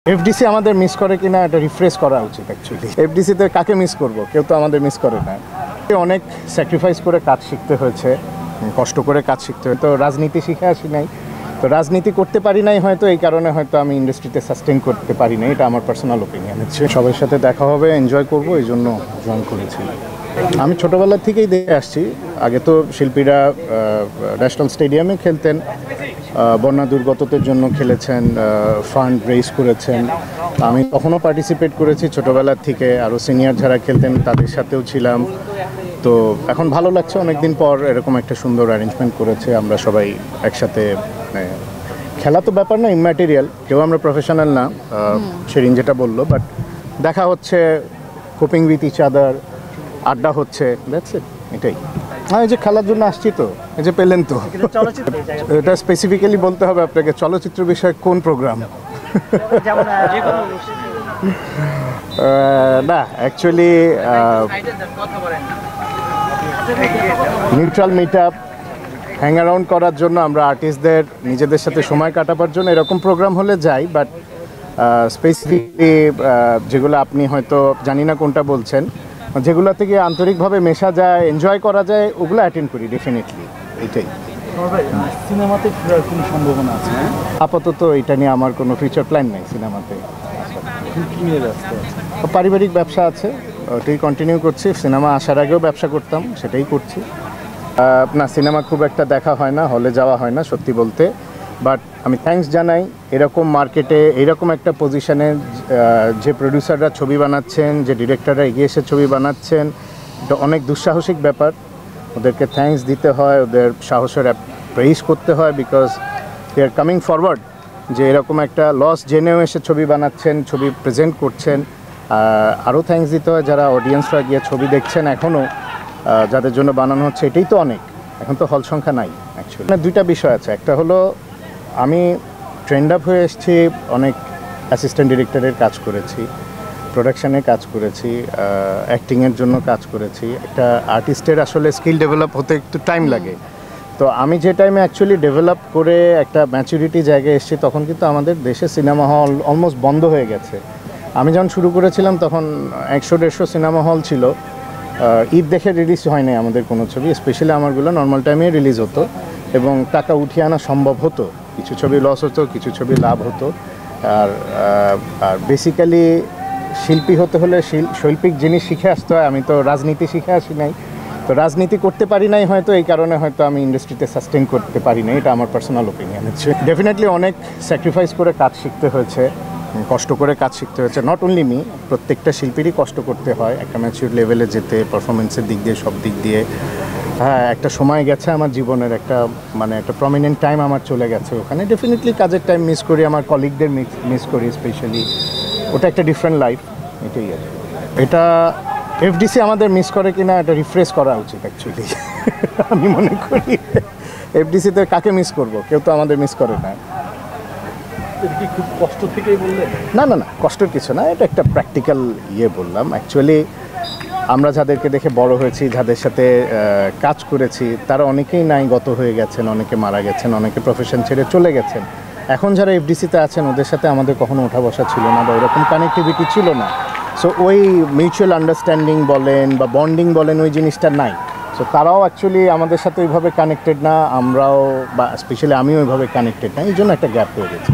FDC আমাদের miss করে কিনা এটা রিফ্রেশ করা উচিত অ্যাকচুয়ালি। এফডিসিতে কাকে মিস করব? কেউ তো আমাদের মিস করে না। অনেক স্যাক্রিফাইস করে কাজ শিখতে হয়েছে, কষ্ট করে কাজ শিখতে হয়। তো রাজনীতি শিখে আসি নাই, তো রাজনীতি করতে পারি নাই হয়তো, এই কারণে হয়তো আমি ইন্ডাস্ট্রিতে সাস্টেন করতে পারি না। এটা আমার পার্সোনাল ওপিনিয়ন হচ্ছে। সবার সাথে দেখা হবে, এনজয় করব, এই জন্য জয়েন করেছি। আমি ছোটোবেলা থেকেই দেখে আসছি। আগে তো শিল্পীরা ন্যাশনাল স্টেডিয়ামে খেলতেন, বন্যা দুর্গতদের জন্য খেলেছেন, ফান্ড রেইজ করেছেন। আমি তখনও পার্টিসিপেট করেছি ছোটোবেলার থেকে। আরও সিনিয়র যারা খেলতেন তাদের সাথেও ছিলাম। তো এখন ভালো লাগছে, অনেকদিন পর এরকম একটা সুন্দর অ্যারেঞ্জমেন্ট করেছে। আমরা সবাই একসাথে, খেলা তো ব্যাপার না, ইম্যাটেরিয়াল, কেউ আমরা প্রফেশনাল না, সেরিন যেটা বললো, বাট দেখা হচ্ছে, কোপিং উইথ ইচ আদার, আড্ডা হচ্ছে, দ্যাটস ইট, এটাই। হ্যাঁ, এই যে খেলার জন্য আসছি, তো এই যে পেলেন তো। এটা স্পেসিফিক্যালি বলতে হবে আপনাকে, চলচ্চিত্র বিষয়ে কোন প্রোগ্রাম? না, actually neutral meet up, hang around করার জন্য, আমরা আর্টিস্টদের নিজেদের সাথে সময় কাটাবার জন্য এরকম প্রোগ্রাম হলে যাই। বাট স্পেসিফিকলি যেগুলো আপনি হয়তো জানি না কোনটা বলছেন, যেগুলো থেকে আন্তরিকভাবে মেশা যায়, এনজয় করা যায়, ওগুলো অ্যাটেন্ড করি ডেফিনেটলি। এটাই। সিনেমাতে ফেরার কোনো সম্ভাবনা আছে? আপাতত এটা নিয়ে আমার কোনো ফিউচার প্ল্যান নেই সিনেমাতে। কি নিয়ে ব্যস্ত আছে? পারিবারিক ব্যবসা আছে, ওটাই কন্টিনিউ করছি। সিনেমা আসার আগেও ব্যবসা করতাম, সেটাই করছি। না, সিনেমা খুব একটা দেখা হয় না, হলে যাওয়া হয় না সত্যি বলতে। বাট আমি থ্যাঙ্কস জানাই এরকম মার্কেটে, এরকম একটা পজিশানে যে প্রডিউসাররা ছবি বানাচ্ছেন, যে ডিরেক্টররা এগিয়ে এসে ছবি বানাচ্ছেন, এটা অনেক দুঃসাহসিক ব্যাপার। ওদেরকে থ্যাঙ্কস দিতে হয়, ওদের সাহসের প্রেইজ করতে হয়, because they are coming forward. যে এরকম একটা লস জেনেও এসে ছবি বানাচ্ছেন, ছবি প্রেজেন্ট করছেন। আরও থ্যাঙ্কস দিতে হয় যারা অডিয়েন্সরা গিয়ে ছবি দেখছেন এখনও, যাদের জন্য বানানো হচ্ছে, এটাই তো অনেক। এখন তো হল সংখ্যা নাই অ্যাকচুয়ালি। দুইটা বিষয় আছে, একটা হলো আমি ট্রেন্ড আপ হয়ে এসেছি, অনেক অ্যাসিস্ট্যান্ট ডিরেক্টরের কাজ করেছি, প্রোডাকশানে কাজ করেছি, অ্যাক্টিংয়ের জন্য কাজ করেছি। একটা আর্টিস্টের আসলে স্কিল ডেভেলপ হতে একটু টাইম লাগে। তো আমি যে টাইমে অ্যাকচুয়ালি ডেভেলপ করে একটা ম্যাচুরিটি জায়গায় এসেছি, তখন কিন্তু আমাদের দেশে সিনেমা হল অলমোস্ট বন্ধ হয়ে গেছে। আমি যখন শুরু করেছিলাম তখন 100-150 সিনেমা হল ছিল। ঈদ দেখে রিলিজ হয়নি আমাদের কোনো ছবি, স্পেশালি আমারগুলো নর্মাল টাইমে রিলিজ হতো এবং টাকা উঠিয়ে আনা সম্ভব হতো। কিছু ছবি লস হতো, কিছু ছবি লাভ হতো। আর বেসিক্যালি শিল্পী হতে হলে শৈল্পিক জিনিস শিখে আসতে হয়। আমি তো রাজনীতি শিখে আসি নাই, তো রাজনীতি করতে পারি নাই হয়তো, এই কারণে হয়তো আমি ইন্ডাস্ট্রিতে সাস্টেন করতে পারি না। এটা আমার পার্সোনাল ওপিনিয়ন হচ্ছে। ডেফিনেটলি অনেক স্যাক্রিফাইস করে কাজ শিখতে হয়েছে, কষ্ট করে কাজ শিখতে হয়েছে। নট অনলি মি, প্রত্যেকটা শিল্পীরই কষ্ট করতে হয় একটা ম্যাচিউর লেভেলে যেতে, পারফরমেন্সের দিক দিয়ে, সব দিক দিয়ে। হ্যাঁ, একটা সময় গেছে আমার জীবনের, একটা প্রমিনেন্ট টাইম আমার চলে গেছে ওখানে। ডেফিনেটলি কাজের টাইম মিস করি, আমার কলিগদের মিস করি স্পেশালি। ওটা একটা ডিফারেন্ট লাইফ, এটাই আর। এটা এফডিসি আমাদের মিস করে কিনা এটা রিফ্রেশ করা উচিত অ্যাকচুয়ালি। আমি মনে করি এফডিসিতে কাকে মিস করব? কেউ তো আমাদের মিস করে না। কি খুব কষ্ট থেকেই বললেন? না না না, কষ্টের কিছু না, এটা একটা প্র্যাকটিক্যাল বললাম। অ্যাকচুয়ালি আমরা যাদেরকে দেখে বড় হয়েছি, যাদের সাথে কাজ করেছি, তারা অনেকেই নাই গত হয়ে গেছেন, অনেকে মারা গেছেন, অনেকে প্রফেশন ছেড়ে চলে গেছেন। এখন যারা এফডিসিতে আছেন, ওদের সাথে আমাদের কখনো ওঠা বসা ছিল না, বা ওরকম কানেক্টিভিটি ছিল না। সো ওই মিউচুয়াল আন্ডারস্ট্যান্ডিং বলেন বা বন্ডিং বলেন, ওই জিনিসটা নাই। সো তারাও অ্যাকচুয়ালি আমাদের সাথে ওইভাবে কানেক্টেড না, আমরাও, বা স্পেশালি আমিও ওইভাবে কানেক্টেড না, এই জন্য একটা গ্যাপ হয়ে গেছে।